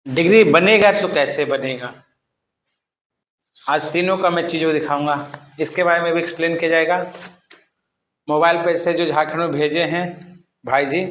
Degree बनेगा तो कैसे बनेगा। आज तीनों का मैं चीज़ों दिखाऊंगा, इसके बारे में भी एक्सप्लेन किया जाएगा। मोबाइल पे से जो झारखंड में भेजे हैं भाई जी,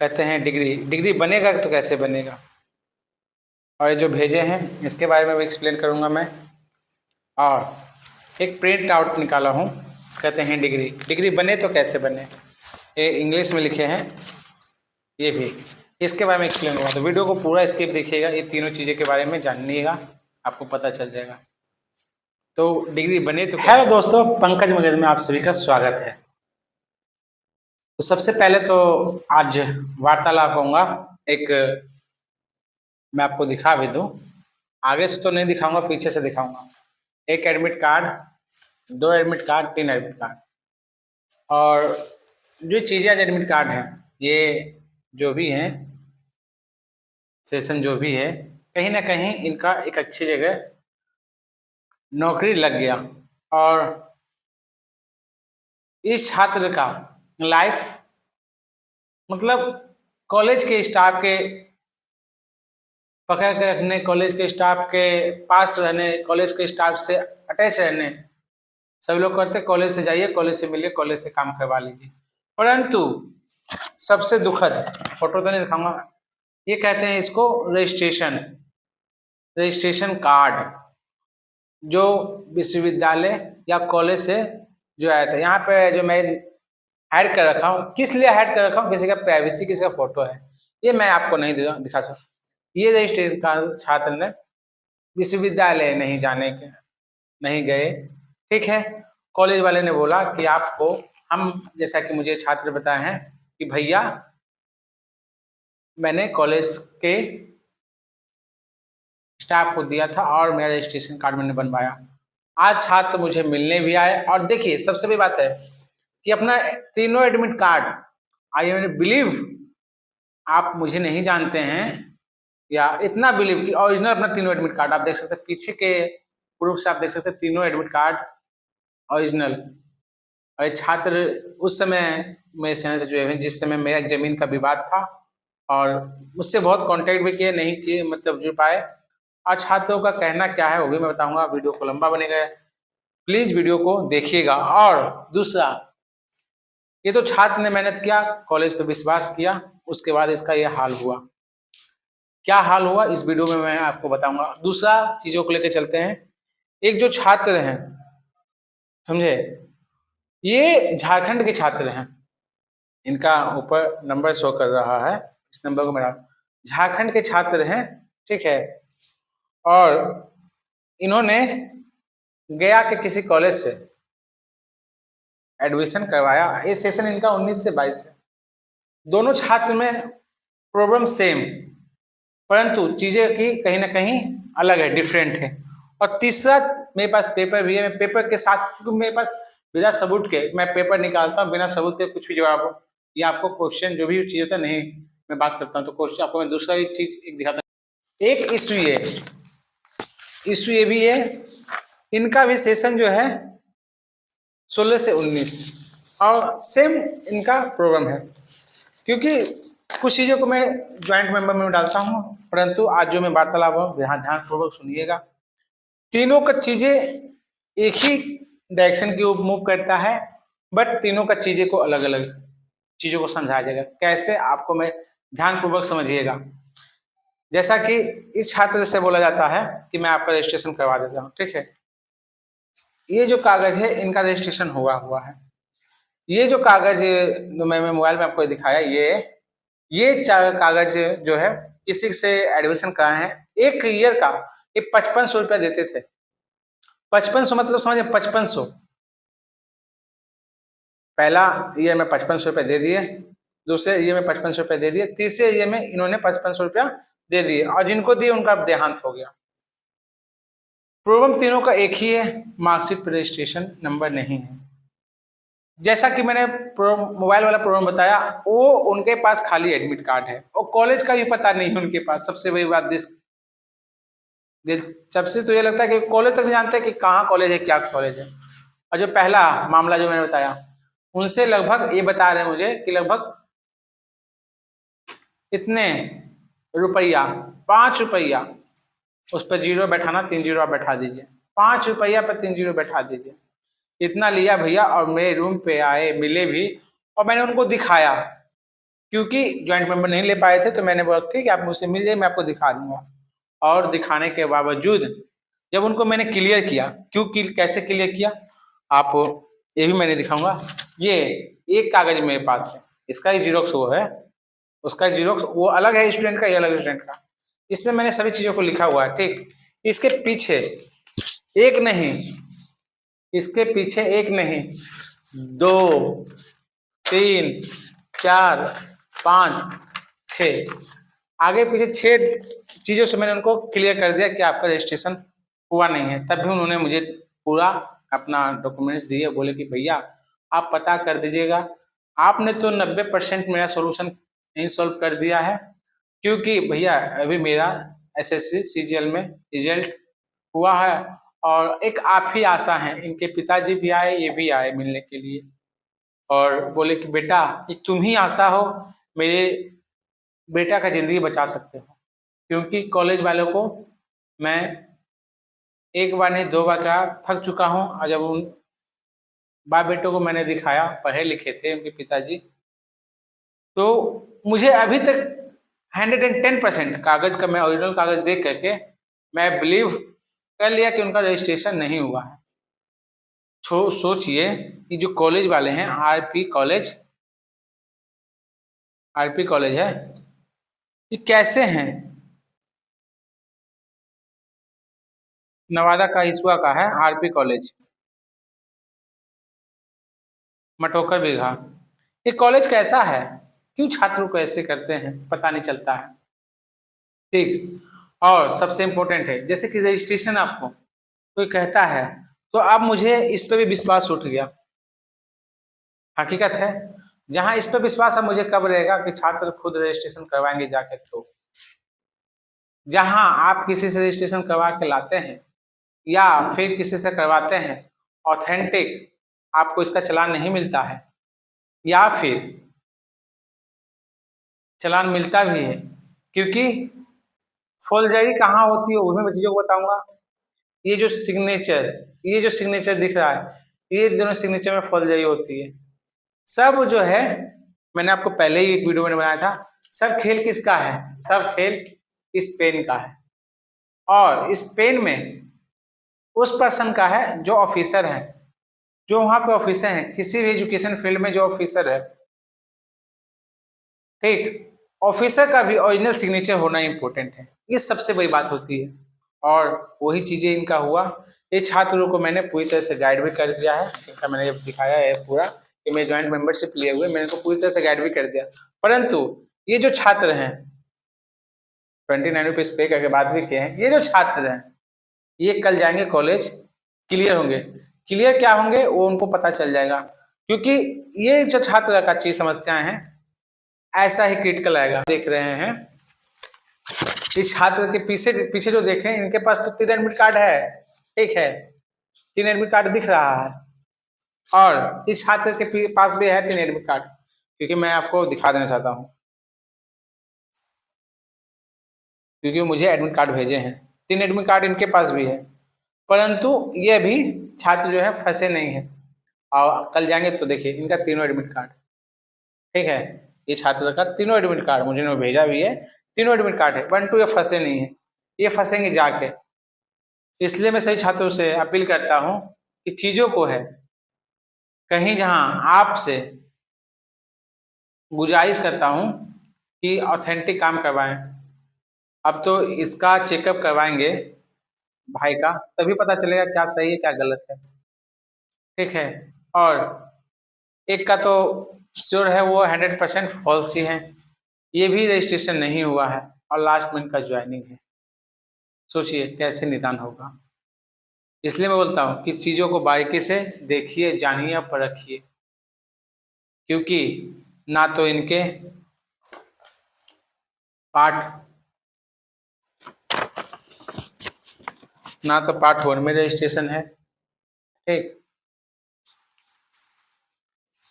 कहते हैं डिग्री बनेगा तो कैसे बनेगा, और ये जो भेजे हैं इसके बारे में भी एक्सप्लेन करूंगा मैं। और एक प्रिंट आउट निकाला हूँ, कहते हैं डिग्री बने तो कैसे बने, ये इंग्लिश में लिखे हैं, ये भी इसके बारे में एक्सप्लेन होगा। तो वीडियो को पूरा स्किप देखिएगा, ये तीनों चीज़ें के बारे में जानिएगा, आपको पता चल जाएगा। तो डिग्री बने तो हेलो दोस्तों, पंकज मगध में आप सभी का स्वागत है। तो सबसे पहले तो आज वार्तालाप होगा, एक मैं आपको दिखा भी दूं, आगे से तो नहीं दिखाऊंगा, पीछे से दिखाऊंगा। एक admit card, 2 admit card, 3 admit card, और जो चीज़ें आज एडमिट कार्ड हैं, ये जो भी हैं सेशन जो भी है, कहीं ना कहीं इनका एक अच्छी जगह नौकरी लग गया। और इस छात्र का लाइफ मतलब कॉलेज के स्टाफ के पकड़ के रखने, कॉलेज के स्टाफ के पास रहने, कॉलेज के स्टाफ से अटैच रहने, सब लोग करते कॉलेज से जाइए, कॉलेज से मिलिए, कॉलेज से काम करवा लीजिए। परंतु सबसे दुखद, फोटो तो नहीं दिखाऊंगा, ये कहते हैं इसको रजिस्ट्रेशन कार्ड, जो विश्वविद्यालय या कॉलेज से जो आया था। यहाँ पे जो मैं ऐड कर रखा हूँ, किस लिए ऐड कर रखा हूँ, किसी का प्राइवेसी, किसी का फोटो है, ये मैं आपको नहीं दिखा सकता। ये रजिस्ट्रेशन कार्ड छात्र ने विश्वविद्यालय नहीं जाने के नहीं गए, ठीक है। कॉलेज वाले ने बोला कि आपको हम, जैसा कि मुझे छात्र बताए हैं कि भैया मैंने कॉलेज के स्टाफ को दिया था और मेरा रजिस्ट्रेशन कार्ड मैंने बनवाया। आज छात्र मुझे मिलने भी आए, और देखिए सबसे बड़ी बात है कि अपना तीनों एडमिट कार्ड, आई बिलीव आप मुझे नहीं जानते हैं, या इतना बिलीव कि ओरिजिनल अपना तीनों एडमिट कार्ड आप देख सकते हैं, पीछे के प्रूफ से आप देख सकते हैं तीनों एडमिट कार्ड ओरिजिनल। और छात्र उस समय मेरे चैनल से जुड़े हुए, जिस समय मेरा जमीन का विवाद था, और मुझसे बहुत कांटेक्ट भी किए, नहीं किए मतलब जुड़ पाए। और छात्रों का कहना क्या है वो भी मैं बताऊंगा, वीडियो को लंबा बनेगा, प्लीज वीडियो को देखिएगा। और दूसरा, ये तो छात्र ने मेहनत किया, कॉलेज पे विश्वास किया, उसके बाद इसका ये हाल हुआ। क्या हाल हुआ इस वीडियो में मैं आपको बताऊंगा। दूसरा चीजों को लेकर चलते हैं। एक जो छात्र हैं, समझे, ये झारखंड के छात्र हैं, इनका ऊपर नंबर शो कर रहा है, इस नंबर को मेरा, झारखंड के छात्र हैं, ठीक है। और इन्होंने गया के किसी कॉलेज से एडमिशन करवाया। ये सेशन इनका 19 से 22 है। दोनों छात्र में प्रॉब्लम सेम, परंतु चीजें की कहीं ना कहीं अलग है, डिफरेंट है। और तीसरा, मेरे पास पेपर भी है, मैं पेपर के साथ, क्योंकि मेरे पास बिना सबूत के मैं पेपर निकालता हूँ, बिना सबूत के कुछ भी जवाब हो या आपको क्वेश्चन जो भी चीज होता है नहीं मैं बात करता हूँ। तो क्वेश्चन आपको मैं दूसरा एक चीज एक दिखाता हूँ। एक इशू ये भी है, इनका भी सेशन जो है 16 से 19, और सेम इनका प्रॉब्लम है, क्योंकि कुछ चीज़ों को मैं ज्वाइंट मेंबर में डालता हूँ, परंतु आज जो मैं वार्तालाप हूँ यहाँ ध्यानपूर्वक सुनिएगा। तीनों का चीजें एक ही डायरेक्शन की ओर मूव करता है, बट तीनों का चीजें को अलग अलग चीजों को समझाया जाएगा। कैसे, आपको मैं ध्यानपूर्वक समझिएगा। जैसा कि इस छात्र से बोला जाता है कि मैं आपका रजिस्ट्रेशन करवा देता हूँ, ठीक है। ये जो कागज है इनका रजिस्ट्रेशन हुआ है। ये जो कागज मैं मोबाइल में आपको दिखाया, ये कागज जो है किसी से एडमिशन कराए हैं, एक ईयर का ये 5500 रुपया देते थे। 5500 मतलब समझे, 5500, पहला ईयर में 5500 रुपया दे दिए, दूसरे ईयर में 5500 रुपया दे दिए, तीसरे ईयर में इन्होंने 5500 रुपया दे दिए, और जिनको दिए उनका देहांत हो गया। प्रॉब्लम तीनों का एक ही है, मार्कशीट पर रजिस्ट्रेशन नंबर नहीं है। जैसा कि मैंने मोबाइल वाला प्रॉब्लम बताया, वो उनके पास खाली एडमिट कार्ड है और कॉलेज का भी पता नहीं है उनके पास। सबसे बड़ी बात सबसे तो ये लगता है कि कॉलेज तक नहीं जानते कि कहाँ कॉलेज है, क्या कॉलेज है। और जो पहला मामला जो मैंने बताया, उनसे लगभग ये बता रहे हैं मुझे कि लगभग इतने रुपया, 5 रुपया, उस पर 0 बैठाना, 3 जीरो आप बैठा दीजिए, 5 रुपया पर 3 जीरो बैठा दीजिए। इतना लिया भैया और मेरे रूम पे आए, मिले भी और मैंने उनको दिखाया, क्योंकि ज्वाइंट मेंबर नहीं ले पाए थे तो मैंने बोला ठीक है आप मुझसे मिल जाइए, मैं आपको दिखा दूंगा। और दिखाने के बावजूद जब उनको मैंने क्लियर किया, कैसे क्लियर किया आप ये भी मैंने दिखाऊंगा। ये एक कागज मेरे पास है, इसका ही जीरोक्स वो है, उसका जीरोक्स वो अलग है स्टूडेंट का, ये अलग स्टूडेंट का। इसमें मैंने सभी चीजों को लिखा हुआ है, ठीक। इसके पीछे एक नहीं, इसके पीछे एक नहीं, 2, 3, 4, 5, 6, आगे पीछे 6 चीजों से मैंने उनको क्लियर कर दिया कि आपका रजिस्ट्रेशन हुआ नहीं है। तब भी उन्होंने मुझे पूरा अपना डॉक्यूमेंट्स दिए, बोले कि भैया आप पता कर दीजिएगा। आपने तो 90% मेरा सोल्यूशन नहीं सॉल्व कर दिया है, क्योंकि भैया अभी मेरा एसएससी सीजीएल में रिजल्ट हुआ है और एक आप ही आशा है। इनके पिताजी भी आए, ये भी आए मिलने के लिए और बोले कि बेटा एक तुम ही आशा हो, मेरे बेटा का जिंदगी बचा सकते हो। क्योंकि कॉलेज वालों को मैं एक बार नहीं 2 बार का थक चुका हूँ, और जब उन बाप बेटों को मैंने दिखाया, पढ़े लिखे थे उनके पिताजी, तो मुझे अभी तक 110% कागज का, मैं ओरिजिनल कागज देख करके मैं बिलीव कर लिया कि उनका रजिस्ट्रेशन नहीं हुआ है। सोचिए कि जो कॉलेज वाले हैं, आरपी कॉलेज है, ये कैसे हैं। नवादा का हिसुआ का है आरपी कॉलेज, मटोकर बीघा। ये कॉलेज कैसा है, क्यों छात्रों को ऐसे करते हैं पता नहीं चलता है, ठीक। और सबसे इम्पोर्टेंट है, जैसे कि रजिस्ट्रेशन आपको कोई कहता है तो अब मुझे इस पे भी विश्वास उठ गया। हकीकत है, जहां इस पे विश्वास अब मुझे कब रहेगा कि छात्र खुद रजिस्ट्रेशन करवाएंगे जाके। तो जहां आप किसी से रजिस्ट्रेशन करवा के लाते हैं या फिर किसी से करवाते हैं, ऑथेंटिक आपको इसका चालान नहीं मिलता है, या फिर चालान मिलता भी है, क्योंकि फौलजरी कहाँ होती है वो भी मैं चीजों को बताऊंगा। ये जो सिग्नेचर दिख रहा है, ये दोनों सिग्नेचर में फौलजरी होती है। सब जो है, मैंने आपको पहले ही एक वीडियो में बनाया था, सब खेल किसका है, सब खेल इस पेन का है। और इस पेन में उस पर्सन का है जो ऑफिसर है, जो वहां पे ऑफिसर है, किसी भी एजुकेशन फील्ड में जो ऑफिसर है, ठीक। ऑफिसर का भी ओरिजिनल सिग्नेचर होना इंपॉर्टेंट है, ये सबसे बड़ी बात होती है। और वही चीजें इनका हुआ। ये छात्रों को मैंने पूरी तरह से गाइड भी कर दिया है, इनका मैंने दिखाया है पूरा कि मैं ज्वाइंट मेंबरशिप लिए हुए, मैंने इनको पूरी तरह से गाइड भी कर दिया। परंतु ये जो छात्र हैं, 29 रुपीज पे करके बात भी किए हैं, ये जो छात्र हैं ये कल जाएंगे कॉलेज, क्लियर होंगे। क्लियर क्या होंगे वो उनको पता चल जाएगा, क्योंकि ये जो छात्र का चीज समस्याएं हैं ऐसा ही क्रिटिकल आएगा। देख रहे हैं इस छात्र के पीछे पीछे जो देखें, इनके पास तो 3 एडमिट कार्ड है, ठीक है, 3 एडमिट कार्ड दिख रहा है, और इस छात्र के पास भी है 3 एडमिट कार्ड, क्योंकि मैं आपको दिखा देना चाहता हूँ, क्योंकि मुझे एडमिट कार्ड भेजे हैं, 3 एडमिट कार्ड इनके पास भी है। परंतु ये भी छात्र जो है फंसे नहीं है, और कल जाएंगे तो देखिए इनका तीनों एडमिट कार्ड, ठीक है, ये छात्र का तीनों एडमिट कार्ड मुझे ने भेजा भी है, तीनों एडमिट कार्ड है, 1 2 ये फंसे नहीं है, ये फंसेंगे जाके। इसलिए मैं सभी छात्रों से अपील करता हूँ कि चीजों को है कहीं जहां आपसे गुजारिश करता हूँ कि ऑथेंटिक काम करवाएं। अब तो इसका चेकअप करवाएंगे भाई का, तभी पता चलेगा क्या सही है क्या गलत है, ठीक है। और एक का तो श्योर है वो 100% फॉल्स ही है, ये भी रजिस्ट्रेशन नहीं हुआ है और लास्ट में इनका ज्वाइनिंग है। सोचिए कैसे निदान होगा। इसलिए मैं बोलता हूँ कि चीजों को बारीकी से देखिए, जानिए, परखिए, क्योंकि ना तो इनके पार्ट 1 में रजिस्ट्रेशन है, ठीक।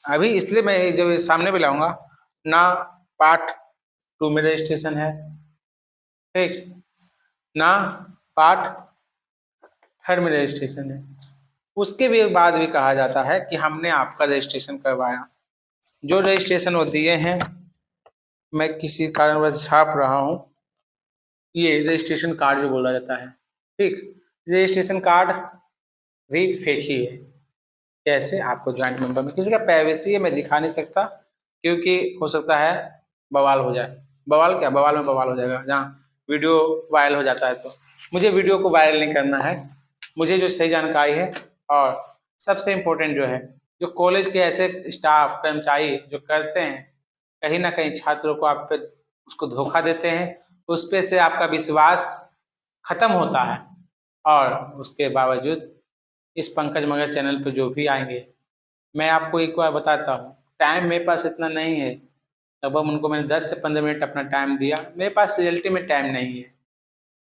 अभी इसलिए मैं जब सामने भी लाऊंगा, ना पार्ट 2 में रजिस्ट्रेशन है, ठीक ना, पार्ट थर्ड में रजिस्ट्रेशन है। उसके भी बाद भी कहा जाता है कि हमने आपका रजिस्ट्रेशन करवाया, जो रजिस्ट्रेशन वो दिए हैं, मैं किसी कारणवश छाप रहा हूँ, ये रजिस्ट्रेशन कार्ड जो बोला जाता है। ठीक, रजिस्ट्रेशन कार्ड भी फेक ही है। कैसे? आपको ज्वाइंट मेंबर में किसी का प्राइवेसी है, मैं दिखा नहीं सकता, क्योंकि हो सकता है बवाल हो जाए। बवाल क्या, बवाल में बवाल हो जाएगा, जहाँ वीडियो वायरल हो जाता है। तो मुझे वीडियो को वायरल नहीं करना है, मुझे जो सही जानकारी है, और सबसे इम्पोर्टेंट जो है, जो कॉलेज के ऐसे स्टाफ कर्मचारी जो करते हैं, कहीं ना कहीं छात्रों को आप पे उसको धोखा देते हैं, उस पे से आपका विश्वास खत्म होता है, और उसके बावजूद इस पंकज मगर चैनल पे जो भी आएंगे, मैं आपको एक बार बताता हूँ, टाइम मेरे पास इतना नहीं है, लगभग उनको मैंने 10 से 15 मिनट अपना टाइम दिया, मेरे पास रियलिटी में टाइम नहीं है।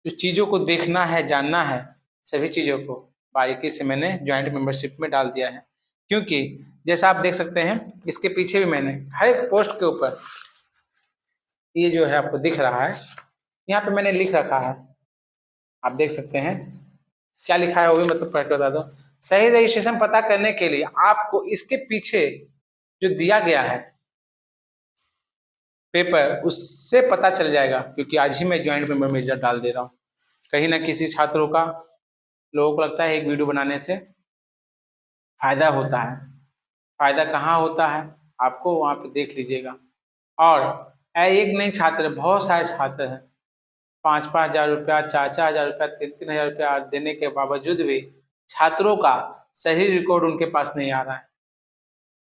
जो चीज़ों को देखना है, जानना है, सभी चीज़ों को बारीकी से मैंने ज्वाइंट मेंबरशिप में डाल दिया है। क्योंकि जैसा आप देख सकते हैं, इसके पीछे भी मैंने हर एक पोस्ट के ऊपर, ये जो है आपको दिख रहा है, यहाँ पे मैंने लिख रखा है, आप देख सकते हैं क्या लिखा है, वो भी मतलब पढ़ के बता दो। सही रजिस्ट्रेशन पता करने के लिए आपको इसके पीछे जो दिया गया है पेपर, उससे पता चल जाएगा, क्योंकि आज ही मैं ज्वाइंट मेंबर में रिजल्ट डाल दे रहा हूँ। कहीं ना किसी छात्रों का, लोगों को लगता है एक वीडियो बनाने से फायदा होता है, फायदा कहाँ होता है आपको वहां पे देख लीजिएगा। और एक नहीं छात्र, बहुत सारे छात्र हैं, 5,000-5,000 रुपया, 4,000 रुपया, 3,000 रुपया देने के बावजूद भी छात्रों का सही रिकॉर्ड उनके पास नहीं आ रहा है।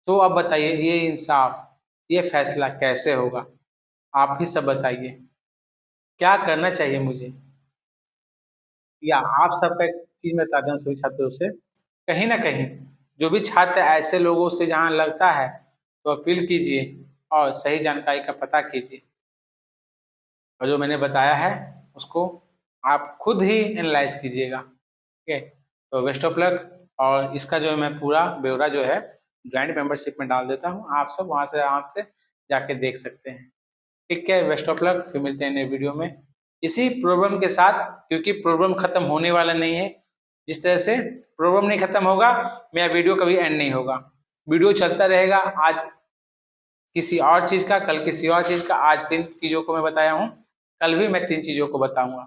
तो अब बताइए, ये इंसाफ, ये फैसला कैसे होगा? आप ही सब बताइए, क्या करना चाहिए मुझे, या आप सबका एक चीज मैं बताता हूँ सभी छात्रों से, कहीं ना कहीं जो भी छात्र ऐसे लोगों से जहाँ लगता है, तो अपील कीजिए और सही जानकारी का पता कीजिए, और जो मैंने बताया है उसको आप खुद ही एनालाइज कीजिएगा। ठीक है, तो बेस्ट ऑफ लक। और इसका जो मैं पूरा ब्यौरा जो है ज्वाइंट मेंबरशिप में डाल देता हूँ, आप सब वहाँ से आराम से जाके देख सकते हैं। ठीक है, बेस्ट ऑफ लक, फिर मिलते हैं नए वीडियो में इसी प्रॉब्लम के साथ, क्योंकि प्रॉब्लम खत्म होने वाला नहीं है। जिस तरह से प्रॉब्लम नहीं खत्म होगा, मेरा वीडियो कभी एंड नहीं होगा, वीडियो चलता रहेगा। आज किसी और चीज का, कल किसी और चीज का, आज 3 चीजों को मैं बताया हूँ, कल भी मैं 3 चीजों को बताऊंगा।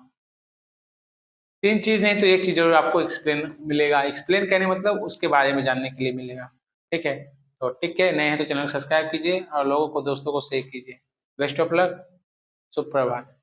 3 चीज नहीं तो एक चीज जरूर आपको एक्सप्लेन मिलेगा, एक्सप्लेन कहने मतलब उसके बारे में जानने के लिए मिलेगा। ठीक है, तो ठीक है, नए हैं तो चैनल को सब्सक्राइब कीजिए और लोगों को, दोस्तों को शेयर कीजिए। बेस्ट ऑफ लक, सुप्रभात।